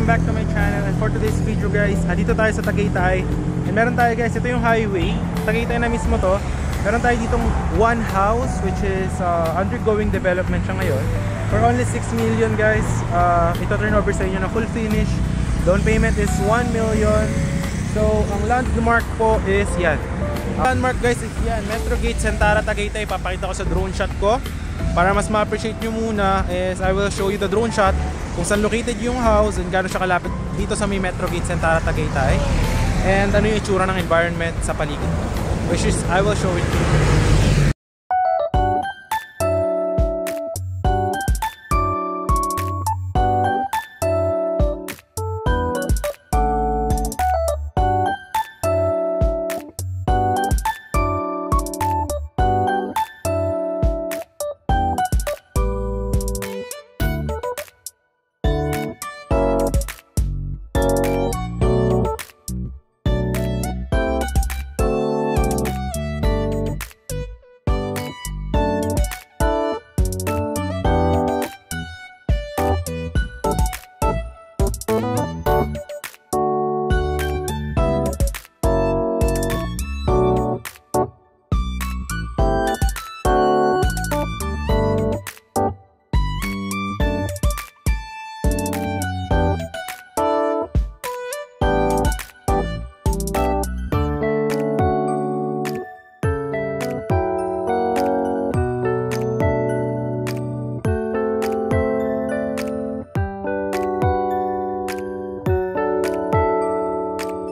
welcome back to my channel. And for today's video guys, dito tayo sa Tagaytay. And meron tayo guys, ito yung highway. Tagaytay na mismo to. Meron tayo ditong one house which is undergoing development siya ngayon. For only 6 million guys, ito turn over sa inyo na full finish. Down payment is 1 million. So ang landmark po is yan. Landmark guys is yan, Metro Gate Sentara Tagaytay. Papakita ko sa drone shot ko. Para mas ma-appreciate nyo muna is I will show you the drone shot kung saan located yung house and gano'n siya kalapit dito sa may Metro Gate Sentara Tagaytay. And ano yung itsura ng environment sa paligid, which is I will show it to you.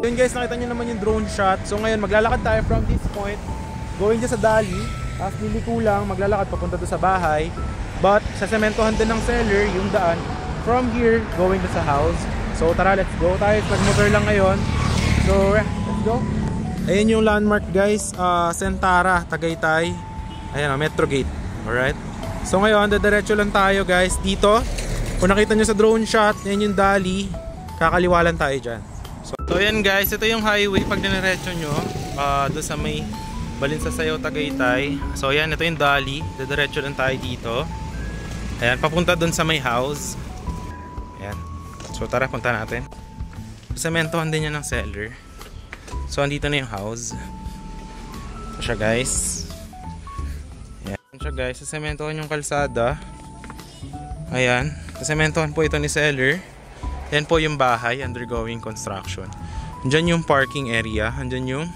Yun guys, nakita nyo naman yung drone shot. So ngayon maglalakad tayo from this point going dyan sa Dali. Tapos liliko lang, maglalakad papunta doon sa bahay. But sasementohan din ng seller yung daan from here going to sa house. So tara, let's go tayo. Nag-motor lang ngayon. So let's go. Ayan yung landmark guys, Sentara Tagaytay. Ayan o, Metro Gate. Alright. So ngayon, dadiretso lang tayo guys dito. Kung nakita nyo sa drone shot, yan yung Dali. Kakaliwalan tayo dyan. So yan guys, ito yung highway pag diniretso nyo doon sa may Balinsasayaw Tagaytay. So yan, ito yung Dali. Diretso lang tayo dito. Ayan, papunta doon sa may house. Ayan. So tara, punta natin. Sementohan din yan ng seller. So andito na yung house. Ito siya guys. Ayan. Ito siya guys, sementohan yung kalsada. Ayan. Sementohan po ito ni seller. Yan po yung bahay undergoing construction. Diyan yung parking area. Diyan yung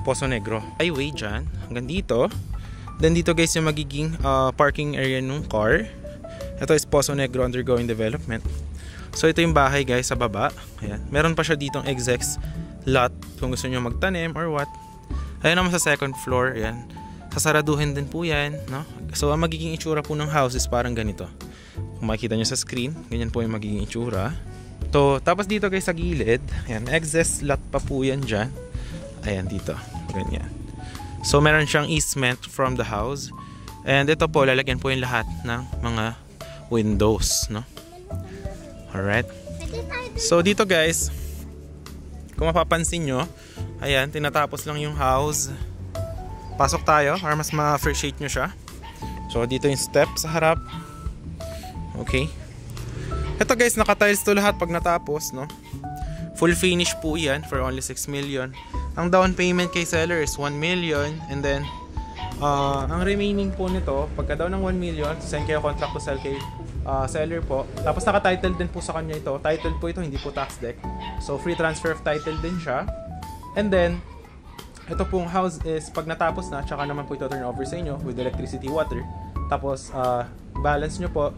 Poso Negro. Highway dyan. Hanggang dito. Then dito guys yung magiging parking area ng car. Ito is Poso Negro undergoing development. So ito yung bahay guys sa baba. Ayan. Meron pa siya ditong execs lot kung gusto nyo magtanim or what. Ayan naman sa second floor. Ayan. Sasaraduhin din po yan. No? So ang magiging itsura po ng house is parang ganito. Kung makikita nyo sa screen, ganyan po yung magiging itsura. So, tapos dito guys sa gilid, ayan, excess lot pa po yan dyan. Ayan dito, ganyan. So meron siyang easement from the house. And ito po, lalagyan po yung lahat ng mga windows, no? Alright. So dito guys, kung mapapansin nyo, ayan, tinatapos lang yung house. Pasok tayo para mas ma-appreciate nyo siya. So dito yung step sa harap. Okay. Ito guys, naka-tiles to lahat pag natapos, no? Full finish po yan for only 6 million. Ang down payment kay seller is 1 million. And then, ang remaining po nito, pagka daw ng 1 million, send kayo contract to sell kay seller po. Tapos naka-title din po sa kanya ito. Title po ito, hindi po tax deck. So, free transfer of title din siya. And then, ito pong house is pag natapos na, tsaka naman po ito turn over sa inyo with electricity, water. Tapos, balance nyo po,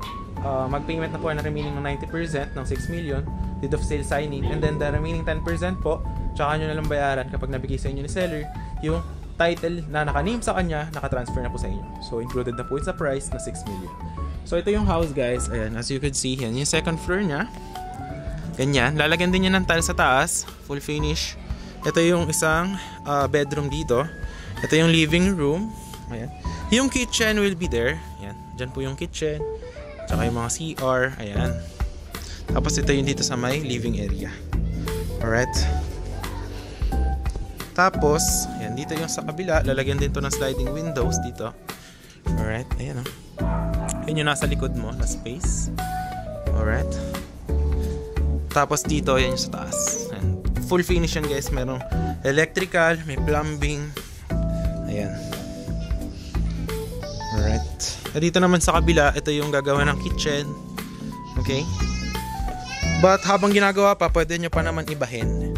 mag-payment na po ng remaining ng 90% ng 6 million deed of sale signing, and then the remaining 10% po tsaka nyo na lang bayaran kapag nabigay sa inyo ni seller yung title na naka-name sa kanya, naka-transfer na po sa inyo. So included na po sa price na 6 million. So ito yung house guys. Ayan, as you could see, yan yung second floor nya. Ganyan, lalagyan din yan ng tile sa taas, full finish. Ito yung isang bedroom dito. Ito yung living room. Ayan. Yung kitchen will be there. Ayan, dyan po yung kitchen. Tsaka yung mga CR, ayan. Tapos ito yung dito sa may living area. Alright. Tapos, ayan, dito yung sa kabila. Lalagyan din to ng sliding windows dito. Alright, ayan o. Yun yung nasa likod mo na space. Alright. Tapos dito, yan yung sa taas. Ayan. Full finish yan guys. Merong electrical, may plumbing. Ayan. Alright. Dito naman sa kabila, ito yung gagawa ng kitchen. Okay? But habang ginagawa pa, pwede nyo pa naman ibahin.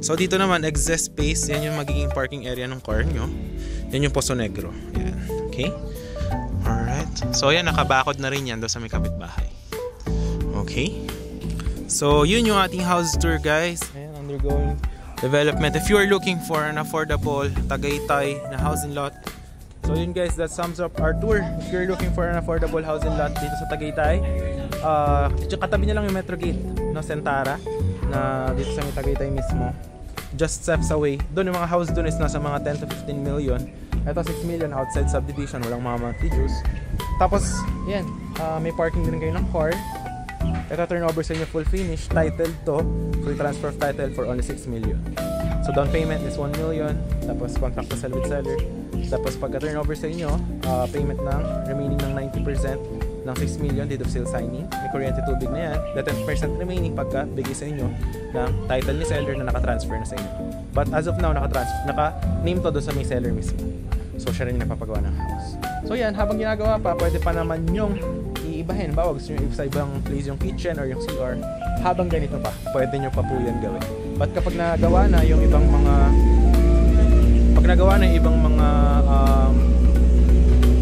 So dito naman, excess space. Yan yung magiging parking area ng car nyo. Yan yung Poso Negro. Yan. Okay? Alright. So yan, nakabakod na rin yan doon sa may kapitbahay. Okay? So yun yung ating house tour guys. Ayan, undergoing development. If you are looking for an affordable Tagaytay na house and lot, so yun guys, that sums up our tour. If you're looking for an affordable house and lot dito sa Tagaytay, katabi niya lang yung Metro Gate, no, Sentara, na dito sa may Tagaytay mismo. Just steps away. Doon yung mga house doon is nasa mga 10 to 15 million. Ito 6 million outside subdivision, walang mga monthly dues. Tapos, yan, may parking din kayo ng car. Ito turnover sa inyo full finish, titled to, free transfer of title for only 6 million. So down payment is 1 million, tapos contract to sell with seller. Tapos pagka turnover sa inyo, payment ng remaining ng 90% ng 6 million dito sale signing. May kuryente tubig na yan. The 10% remaining pagka bigay sa inyo ng title ni seller na nakatransfer na sa inyo. But as of now, naka-name to doon sa may seller mismo. So siya rin yung napapagawa ng house. So yan, habang ginagawa pa, pwede pa naman yung iibahin. Bawa gusto nyo sa ibang place yung kitchen or yung CR. Habang ganito pa, pwede nyo pa po yan gawin. But kapag nagawa na yung ibang mga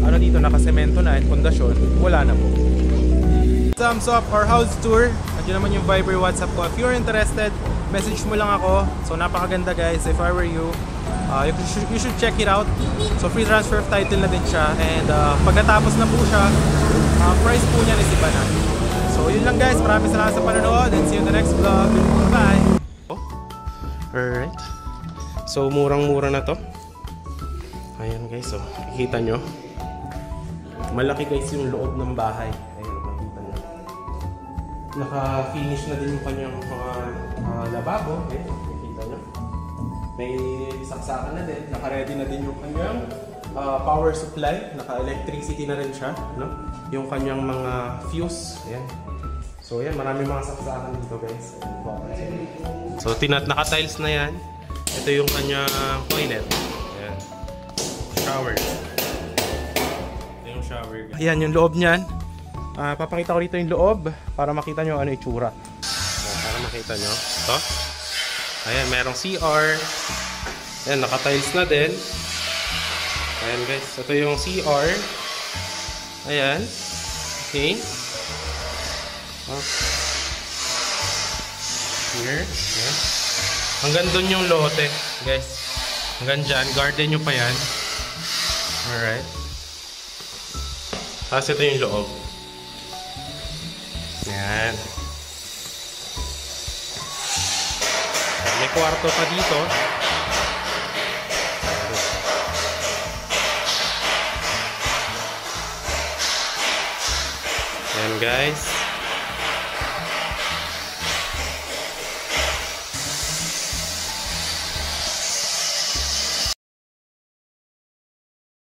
ano dito, nakasemento na at pundasyon, wala na po. Thumbs up our house tour. Nandiyan naman yung Viber WhatsApp ko. If you're interested, message mo lang ako. So napakaganda guys. If I were you, you should check it out. So free transfer of title na din siya. And pagkatapos na po siya, price po niya is iba na. So yun lang guys. Maraming salamat sa panonood and see you in the next vlog. Bye! Alright. So murang-mura na to. Ayan guys. So kikita nyo. Malaki guys yung loob ng bahay. Ayan, makikita nyo. Naka-finish na din yung kanyang mga lababo. Ayan, makikita nyo. May saksakan na din. Naka-ready na din yung kanyang power supply. Naka-electricity na rin siya. No? Yung kanyang mga fuse. Ayan. So ayan, marami mga saksakan dito guys. So naka-tiles na yan. Ito yung kanyang toilet. Ayan. Shower. Ayan yung loob niyan. Papakita ko dito yung loob para makita nyo ano yung itsura. Para makita nyo. Ito. Ayan, merong CR. Ayan, naka-tiles na din. Ayan guys, ito yung CR. Ayan. Okay. Here. Ayan. Hanggang doon yung lote, guys. Hanggang dyan. Garden nyo pa yan. Alright. Tapos ito yung loob. Yan. May kwarto pa dito. Yan guys.